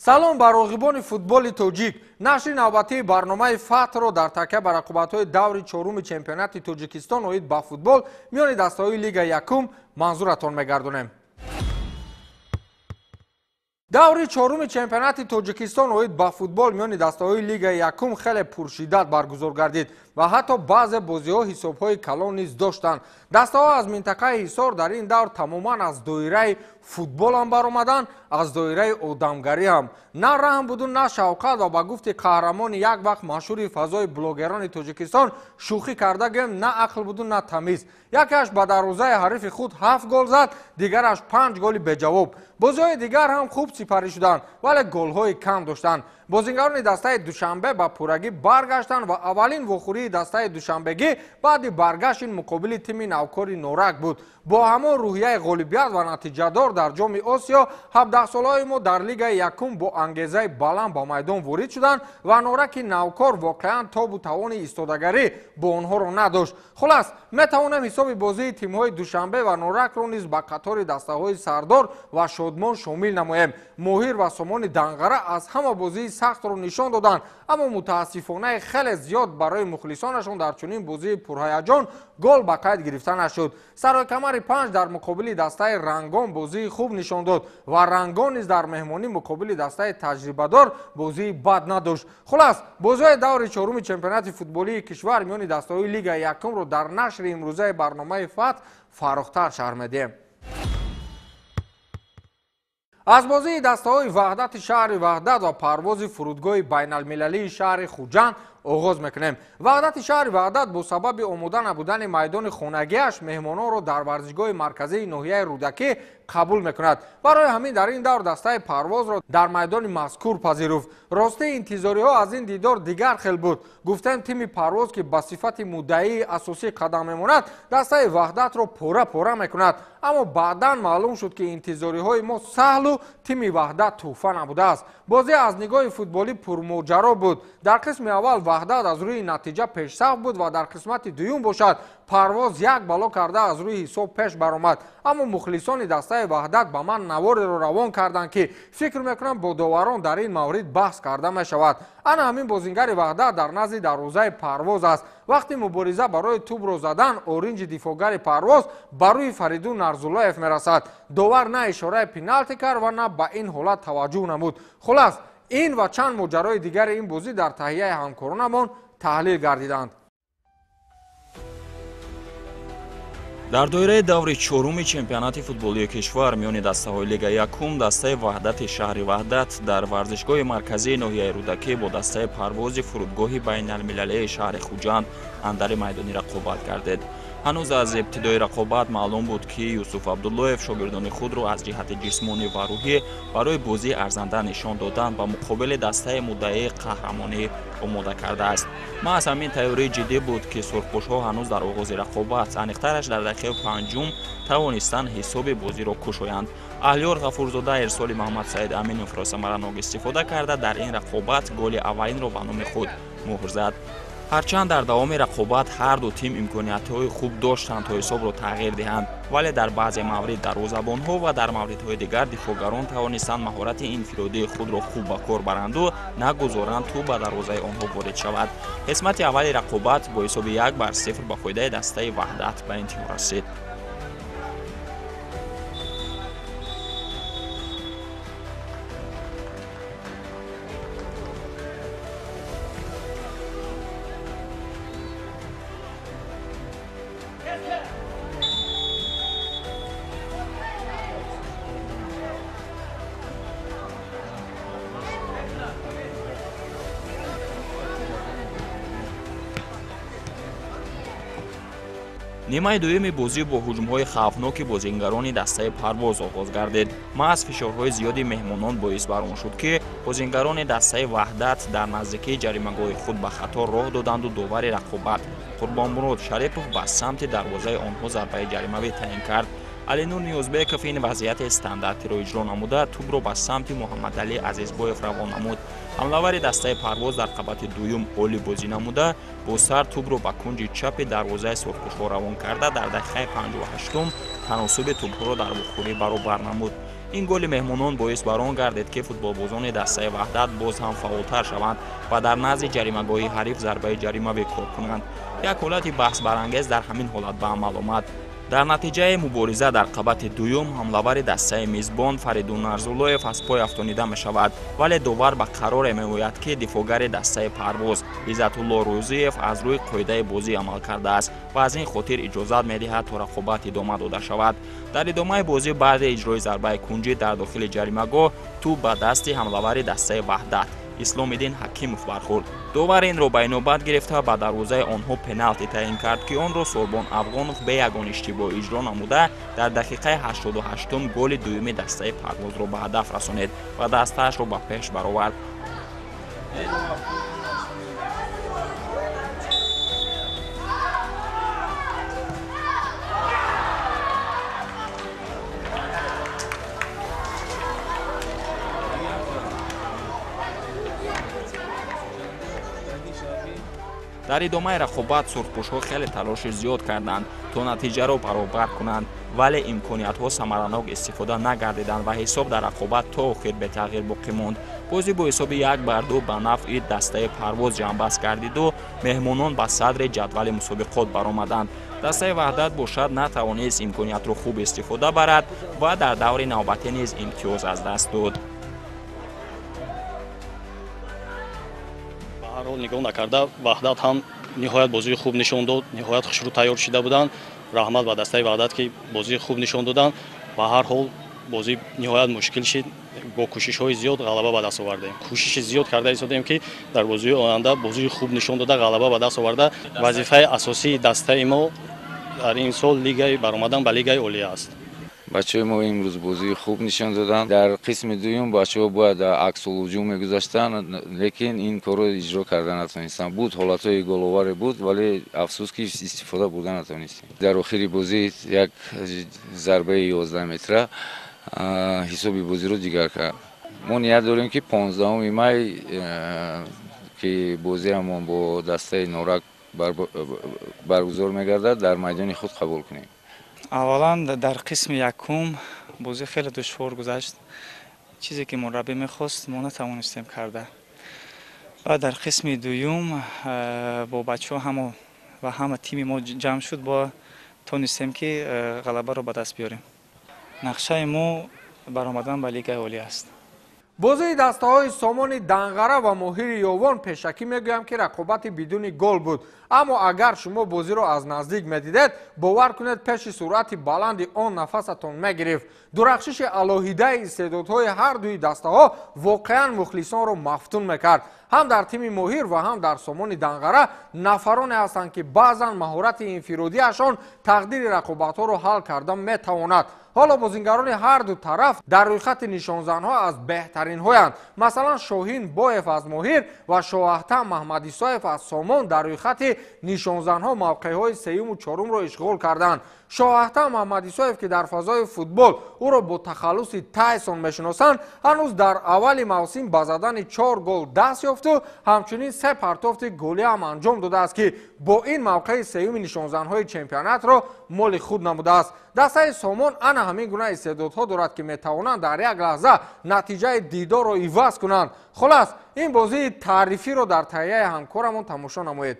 салом ба роғибони футболи тоҷик. нашри навбатии барномаи фатҳро дар такя ба рақобатҳои даври чоруми чемпионати тоҷикистон оид ба футбол миёни дастаҳои лига якум манзуратон мегардонем. даври чоруми чемпионати тоҷикистон оид ба футбол миёни дастаҳои лига якум хеле пуршиддат баргузор гардид ва ҳатто баъзе бозиҳо ҳисобҳои калон низ доштанд. дастаҳо аз минтақаи ҳисор дар ин давр тамоман аз доираи футбол ҳам баромаданд, аз доираи одамгарӣ ҳам. на раҳм буду, на шавқат ва ба гуфти қаҳрамони як вақт машҳури фазои блогерони тоҷикистон шӯхӣ карда гӯем, на ақл буду, на тамиз. якеаш ба дарвозаи ҳарифи худ 7 гол зад, дигараш 5 голи беҷавоб. бозиҳои дигар ҳам хуб сипарӣ шуданд, вале голҳои кам доштанд. бозингарони дастаи душанбе ба пуррагӣ баргаштанд ва аввалин вохӯрии дастаи душанбегӣ баъди баргашт ин муқобили тими навкори норак буд. бо ҳамон рӯҳияи ғолибият ва натиҷадор дар ҷоми осиё 17-солаҳои мо дар лигаи якум бо ангезаи баланд ба майдон ворид шуданд ва нораки навкор воқеан тобу тавони истодагарӣ бо онҳоро надошт. хулас метавонем ҳисоби бозии тимҳои душанбе ва норакро низ ба қатори дастаҳои сардор ва шодмон шомил намоем. моҳир ва сомони данғара аз ҳама бозии сахтро нишон доданд, аммо мутаассифона хеле зиёд барои мухлисонашон дар чунин бозии пурҳаяҷон гол ба қайд гирифта нашуд. саройкамари 5 дар муқобили дастаи рангон бозии хуб нишон дод ва рангон низ дар меҳмонӣ муқобили дастаи таҷрибадор бозии бад надошт. хулас бозиҳои даври чоруми чемпионати футболии кишвар миёни дастаҳои лига якумро дар нашри имрӯзаи барномаи фатҳ фарохтар шарҳ медиҳем. аз бозии дастаҳои ваҳдати шаҳри ваҳдат ва парвози фурудгоҳи байналмилалии шаҳри хуҷанд оғоз мекунем. ваҳдати шаҳри ваҳдат бо сабаби омода набудани майдони хонагиаш меҳмононро дар варзишгоҳи марказии ноҳияи рӯдакӣ қабул мекунад. барои ҳамин дар ин давр дастаи парвозро дар майдони мазкур пазируфт. ростии интизориҳо аз ин дидор дигар хел буд. гуфтем тими парвоз ки ба сифати муддаии асосӣ қадам мемонад, дастаи ваҳдатро пора пора мекунад. аммо баъдан маълум шуд ки интизориҳои мо саҳлу тими ваҳдат туҳфа набудааст. бозӣ аз нигоҳи футболӣ пурмоҷаро буд. дар қисми аввал ваҳдат аз рӯи натиҷа пешсаф буд ва дар қисмати дуюм бошад парвоз як бало карда аз рӯи ҳисоб пеш баромад. аммо мухлисони дастаи ваҳдат ба ман навореро равон карданд ки фикр мекунам бо доварон дар ин маврид баҳс карда мешавад. ана ҳамин бозингари ваҳдат дар назди дарвозаи парвоз аст. вақти мубориза барои тӯбро задан оринҷи дифоъгари парвоз ба рӯи Фариду Нарзуллоев мерасад. довар на ишораи пеналти кард ва на ба ин ҳолат таваҷҷӯҳ намуд. хулас ин ва чанд моҷарои дигари ин бозӣ дар таҳияи ҳамкоронамон таҳлил гардиданд. дар доираи даври чоруми чемпионати футболии кишвар миёни дастаҳои лига якум дастаи ваҳдати шаҳри ваҳдат дар варзишгоҳи марказии ноҳияи рӯдакӣ бо дастаи парвози фурудгоҳи байналмилалии шаҳри хуҷанд андари майдонӣ рақобат гардид. ҳанӯз аз ибтидои рақобат маълум буд ки Юсуф Абдуллоев шогирдони худро аз ҷиҳати ҷисмонӣ ва рӯҳӣ барои бозии арзанда нишон додан ба муқобили дастаи муддаии қаҳрамонӣ омода кардааст. маҳз ҳамин тайёрии ҷиддӣ буд ки сурхпӯшҳо ҳанӯз дар оғози рақобат, аниқтараш дар дақиқаи панҷум тавонистанд ҳисоби бозиро кушоянд. аҳлиёр ғафурзода ирсоли Муҳаммад Саид Аминевро самаранок истифода карда дар ин рақобат голи аввалинро ба номи худ муҳр зад. ҳарчанд дар давоми рақобат ҳар ду тим имкониятҳои хуб доштанд то ҳисобро тағйир диҳанд, вале дар баъзе маврид дарвозабонҳо ва дар мавридҳои дигар дифоъгарон тавонистанд маҳорати инфиродии худро хуб ба кор баранду нагузоранд тӯб ба дарвозаи онҳо ворид шавад. қисмати аввали рақобат бо ҳисоби 1-0 ба фоидаи дастаи ваҳдат ба интиҳо расид. нимаи дуюми бозӣ бо ҳуҷумҳои хавфноки бозингарони дастаи парвоз оғоз гардид. маҳз фишорҳои зиёди меҳмонон боис бар он шуд ки бозингарони дастаи ваҳдат дар наздикии ҷаримагоҳи худ ба хато роҳ доданду довари рақобат Қурбонмурод Шарипов ба самти дарвозаи онҳо зарбаи ҷаримавӣ таъин кард. Алинур Ниёзбеков ин вазъияти стандартиро иҷро намуда тӯбро ба самти Муҳаммадалӣ Азизбоев равон намуд. ҳамлавари дастаи парвоз дар қабати дуюм олӣ бозӣ намуда бо сар тӯбро ба кунҷи чапи дарвозаи сурхпӯшҳо равон карда дар дақиқаи 58-ум таносуби тӯбҳоро дар вохӯрӣ баробар намуд. ин голи меҳмонон боис бар он гардид ки футболбозони дастаи ваҳдат боз ҳам фаъолтар шаванд ва дар назди ҷаримагоҳи ҳариф зарбаи ҷарима бекор кунанд. Як ҳолати баҳсбарангез дар ҳамин ҳолат ба амал омад. дар натиҷаи мубориза дар қабати дуюм ҳамлавари дастаи мизбон Фаридун Нарзуллоев аз пой афтонида мешавад, вале довар ба қароре меояд ки дифогари дастаи Парвоз Иззатулло Рӯзиев аз рӯи қоидаи бозӣ амал кардааст ва аз ин хотир иҷозат медиҳад то рақобат идома дода шавад. дар идомаи бозӣ баъди иҷрои зарбаи кунҷӣ дар дохили ҷаримагоҳ тӯб ба дасти ҳамлавари дастаи ваҳдат Исломиддин Ҳакимов бархӯрд. довар инро ба инобат гирифта ба дарвозаи онҳо пеналти таъин кард ки онро Сорбон Афғонов бе ягон иштибоҳ иҷро намуда дар дақиқаи 88-ум голи дуюми дастаи Парвозро ба ҳадаф расонид ва дастаашро ба пеш баровард. дар идомаи рақобат сурхпӯшҳо хеле талоши зиёд карданд то натиҷаро баробар кунанд, вале имкониятҳо самаранок истифода нагардиданд ва ҳисоб дар рақобат то охир бетағйир боқӣ монд. бозӣ бо ҳисоби 1-2 ба нафъи дастаи Парвоз ҷамъбаст гардиду меҳмонон ба садри ҷадвали мусобиқот баромаданд. дастаи ваҳдат бошад натавонист имкониятро хуб истифода барад ва дар даври навбатӣ низ имтиёз аз даст дод. нигоҳ накарда ваҳдат ҳам ниҳоят бозии хуб нишон дод, ниҳоят хушрӯ тайёр шуда буданд. раҳмат ба дастаи ваҳдат ки бозии хуб нишон доданд. ба ҳар ҳол бозӣ ниҳоят мушкил шид, бо кӯшишҳои зиёд ғалаба ба даст овардем. кӯшиши зиёд карда истодем ки дар бозии оянда бозии хуб нишон дода ғалаба ба даст оварда вазифаи асосии дастаи мо дар ин сол лигаи баромадан ба лигаи олия аст. бачаҳои мо имрӯз бозии хуб нишон доданд. дар қисми дуюм бачаҳо бояд аксулҳуҷум мегузаштанд, лекин ин корро иҷро карда натонистанд. буд ҳолатҳои головаре буд, вале афсӯс ки истифода бурда натонистем. дар охири бозӣ як зарбаи 11 метра ҳисоби бозиро дигар кард. мо ният дорем ки 15 май ки бозиамон бо дастаи Норак баргузор мегардад дар майдони худ қабул кунем. аввалан дар қисми якум бозӣ хеле душвор гузашт. чизе ки мураббӣ мехост мо натавонистем карда. ва дар қисми дуюм бо бачаҳо ва ҳама тими мо ҷамъ шуд, бо тонистем ки ғалабаро ба даст биёрем. нақшаи мо баромадан ба лигаи олия аст. бозии дастаҳои Сомони Данғара ва Моҳири Ёвон пешакӣ мегӯям ки рақобати бидуни гол буд. аммо агар шумо бозиро аз наздик медидед, бовар кунед пеши суръати баланди он нафасатон мегирифт. дурахшиши алоҳидаи истеъдодҳои ҳар дуи дастаҳо воқеан мухлисонро мафтун мекард. ҳам дар тими Моҳир ва ҳам дар Сомони Данғара нафароне ҳастанд ки баъзан маҳорати инфиродиашон тақдири рақобатҳоро ҳал карда метавонад. ҳоло бозингарони ҳар ду тараф дар рӯйхати нишонзанҳо аз беҳтаринҳоянд. масалан Шоҳин Боев аз Моҳир ва Шоҳахтам Маҳмадисоев аз Сомон дар рӯйхати нишонзанҳо мавқеъҳои сеюму чорумро ишғол карданд. Шоҳахтам Маҳмадисоев ки дар фазои футбол ӯро бо тахаллуси Тайсон мешиносанд, ҳанӯз дар аввали мавсим ба задани 4 гол даст ёфту ҳамчунин 3 партофти голӣ ҳам анҷом додааст ки бо ин мавқеи сеюми нишонзанҳои чемпионатро моли худ намудааст. дастаи Сомон ана ҳамин гуна истеъдодҳо дорад ки метавонанд дар як лаҳза натиҷаи дидорро иваз кунанд. хулас ин бозии таърифиро дар таҳияи ҳамкорамон тамошо намоед.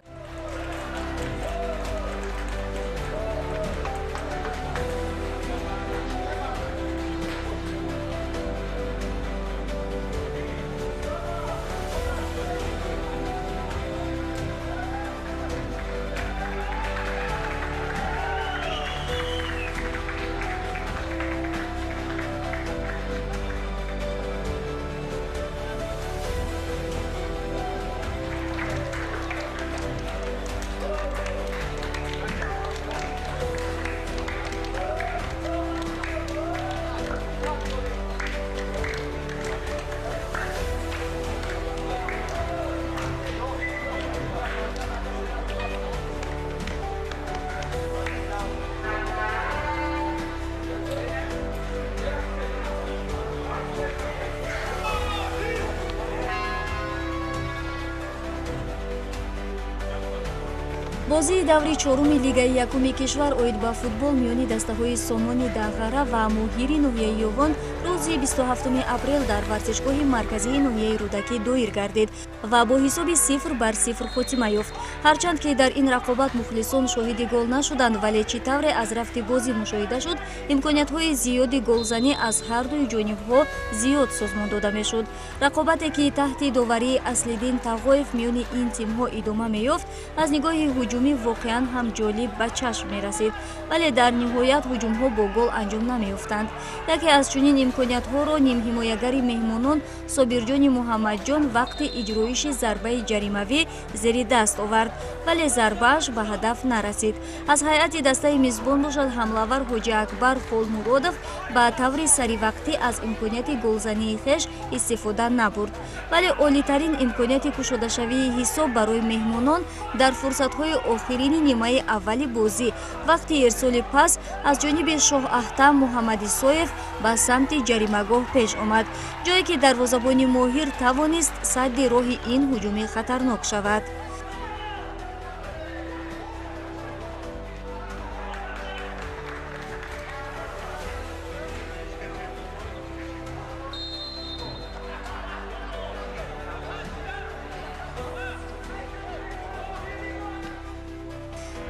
бозии даври чоруми лигаи якуми кишвар оид ба футбол миёни дастаҳои Сомони Дағара ва Моҳири ноҳияи Ёвон рӯзи 27 апрел дар варзишгоҳи марказии ноҳияи Рӯдакӣ доир гардид ва бо ҳисоби 0-0 хотима ёфт. ҳарчанд ки дар ин рақобат мухлисон шоҳиди гол нашуданд, вале чӣ тавре аз рафти бозӣ мушоҳида шуд, имкониятҳои зиёди голзанӣ аз ҳардуи ҷонибҳо зиёд созмон дода мешуд. рақобате ки таҳти доварии Аслиддин Тағоев миёни ин тимҳо идома меёфт, аз нигоҳи ҳуҷумӣ воқеан ҳам ҷолиб ба чашм мерасид, вале дар ниҳоят ҳуҷумҳо бо гол анҷом намеёфтанд. яке аз чунин имкониятҳоро нимҳимоягари меҳмонон Собирҷони Муҳаммадҷон вақти иҷроиши зарбаи ҷаримавӣ зери даст овард, вале зарбааш ба ҳадаф нарасид. аз ҳайати дастаи мизбон бошад ҳамлавар Ҳоҷи Акбар Холмуродов ба таври саривақтӣ аз имконияти голзании хеш истифода набурд, вале олитарин имконияти кушодашавии ҳисоб барои меҳмонон дар фурсатҳои охирини нимаи аввали бозӣ вақти ирсоли пас аз ҷониби Шоҳаҳтам Муҳаммадисоев ба самти ҷаримагоҳ пеш омад, ҷое ки дарвозабони Моҳир тавонист садди роҳи ин ҳуҷуми хатарнок шавад.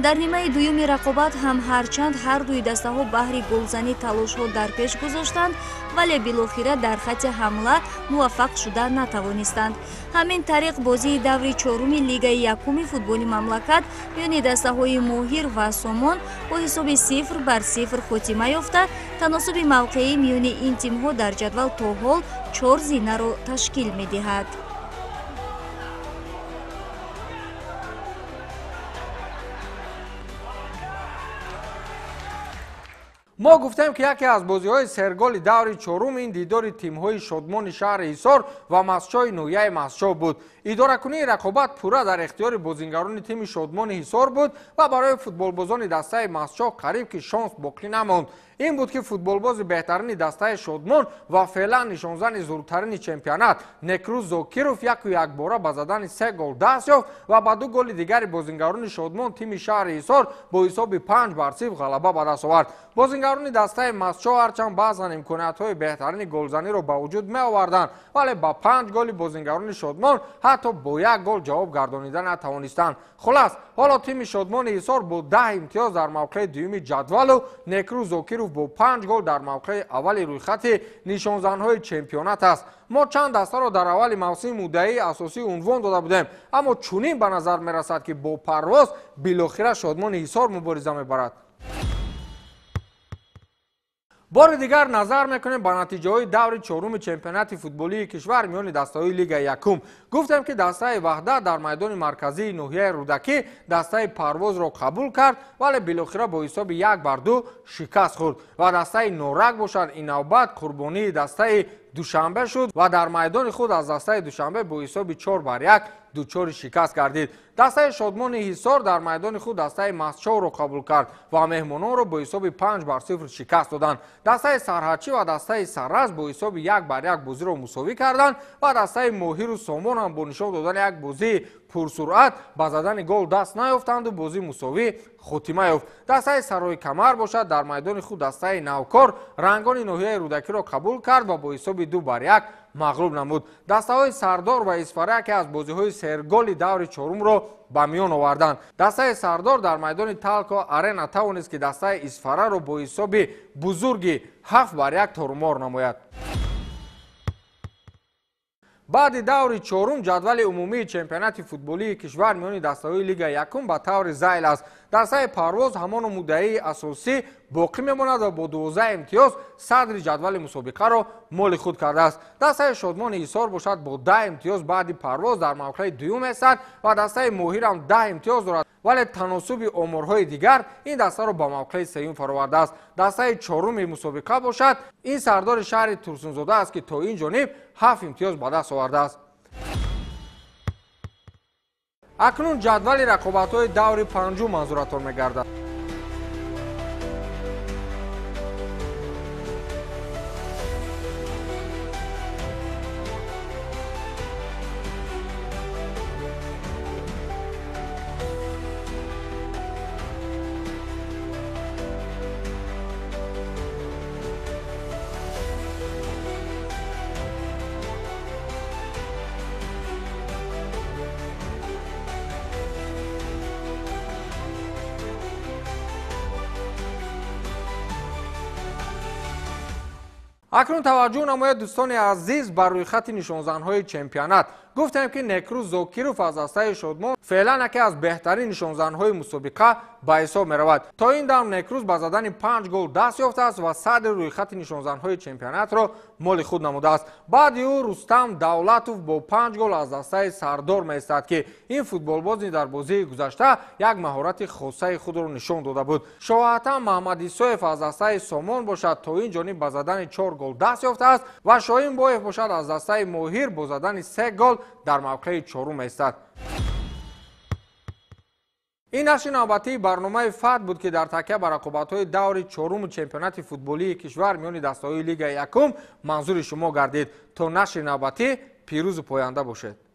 дар нимаи дуюми рақобат ҳам ҳарчанд ҳардуи дастаҳо баҳри голзанӣ талошҳо дар пеш гузоштанд, вале билохира дар хатти ҳамла муваффақ шуда натавонистанд. ҳамин тариқ бозии даври чоруми лигаи якуми футболи мамлакат миёни дастаҳои Моҳир ва Сомон бо ҳисоби 0-0 хотима ёфта, таносуби мавқеӣ миёни ин тимҳо дар ҷадвал то ҳол 4 зинаро ташкил медиҳад. мо гуфтем ки яке аз бозиҳои серголи даври чорум ин дидори тимҳои шодмони шаҳри Ҳисор ва Мастчои ноҳияи Мастчо буд. идоракунии рақобат пурра дар ихтиёри бозингарони тими шодмони Ҳисор буд ва барои футболбозони дастаи Мастчо қариб ки шонс боқӣ намонд. ин буд ки футболбози беҳтарини дастаи Шодмон ва феълан нишонзани зуртарини чемпионат Некрӯз Зокиров 1-1 бора ба задани 3 гол даст ёфт ва ба 2 голи дигари бозингарони Шодмон тими шаҳри Ҳисор бо ҳисоби 5-0 ғалаба ба даст овард. бозингарони дастаи Мастчо ҳарчанд баъзан имкониятҳои беҳтарини голзаниро ба вуҷуд меоварданд, вале ба 5 голи бозингарони Шодмон ҳатто бо 1 гол ҷавоб гардонида натавонистанд. хулас ҳоло тими Шодмони Ҳисор бо 10 имтиёз дар мавқеи дуюми ҷадвалу Некрӯз Зокиров бо 5 гол дар мавқеи аввали рӯйхати нишонзанҳои чемпионат аст. мо чанд дастаро дар аввали мавсими муддаии асосӣ унвон дода будем, аммо чунин ба назар мерасад ки бо парвоз билохира Шодмони Ҳисор мубориза мебарад. бори дигар назар мекунем ба натиҷаҳои даври чоруми чемпионати футболии кишвар миёни дастаҳои лигаи якум. гуфтем ки дастаи Ваҳдат дар майдони марказии ноҳияи Рӯдакӣ дастаи Парвозро қабул кард, вале билохира бо ҳисоби 1-2 шикаст хӯрд ва дастаи Норак бошад ин навбат қурбонии дастаи Душанбе шуд ва дар майдони худ аз дастаи Душанбе бо ҳисоби 4-1 дучори шикаст гардид. дастаи Шодмони Ҳисор дар майдони худ дастаи Мастчоро қабул кард ва меҳмононро бо ҳисоби 5-0 шикаст доданд. дастаи Сарҳачӣ ва дастаи Сарраз бо ҳисоби 1-1 бозиро мусовӣ карданд ва дастаи Моҳиру Сомон ҳам бо нишон додани як бозии пурсуръат ба задани гол даст наёфтанду бозӣ мусовӣ хотима ёфт. дастаи Сарои Камар бошад дар майдони худ дастаи Навкор рангони ноҳияи Рӯдакиро қабул кард ва бо ҳисоби 2-1 мағлуб намуд. дастаҳои Сардор ва Исфара яке аз бозиҳои серголи даври чорумро ба миён оварданд. дастаи Сардор дар майдони Талко Арена тавонист ки дастаи Исфараро бо ҳисоби бузурги 7-1 торумор намояд. баъди даври чорум ҷадвали умумии чемпионати футболии кишвар миёни дастаҳои лигаи якум ба таври зайл аст. дастаи Парвоз ҳамону муддаии асосӣ боқӣ мемонад ва бо 12 имтиёз садри ҷадвали мусобиқаро моли худ кардааст. дастаи Шодмони Ҳисор бошад бо 10 имтиёз баъди Парвоз дар мавқеи дуюм эстад ва дастаи Моҳир ҳам 10 имтиёз дорад, вале таносуби оморҳои дигар ин дастаро ба мавқеи сеюм фаровардааст. дастаи чоруми мусобиқа бошад ин сардори шаҳри Турсунзода аст ки то ин ҷониб 7 имтиёз ба даст овардааст. акнун ҷадвали рақобатҳои даври панҷум манзуратон мегардад. акнун таваҷҷӯҳ намоед дӯстони азиз бар рӯйхати нишонзанҳои чемпионат. гуфтем ки Некрӯз Зокиров аз дастаи Шодмон феълан яке аз беҳтарин нишонзанҳои мусобиқа ба ҳисоб меравад. То ин дам Некрӯз ба задани 5 гол даст ёфтааст ва садри рӯйхати нишонзанҳои чемпионатро моли худ намудааст. баъди ӯ Рустам Давлатов бо 5 гол аз дастаи Сардор меистад ки ин футболбози дар бозии гузашта як маҳорати хосаи худро нишон дода буд. Шоҳатам Маҳмадисоев аз дастаи Сомон бошад, то ин ҷониб ба задани 4 гол даст ёфтааст ва Шоҳин Боев бошад аз дастаи Моҳир бо задани 3 гол дар мавқеи чорум истад. ин нашри навбатии барномаи ФАТ буд ки дар такя ба рақобатҳои даври чорум чемпионати футболии кишвар миёни дастаҳои Лигаи Якум манзури шумо гардид. То нашри навбатӣ пирӯзу поянда бошед.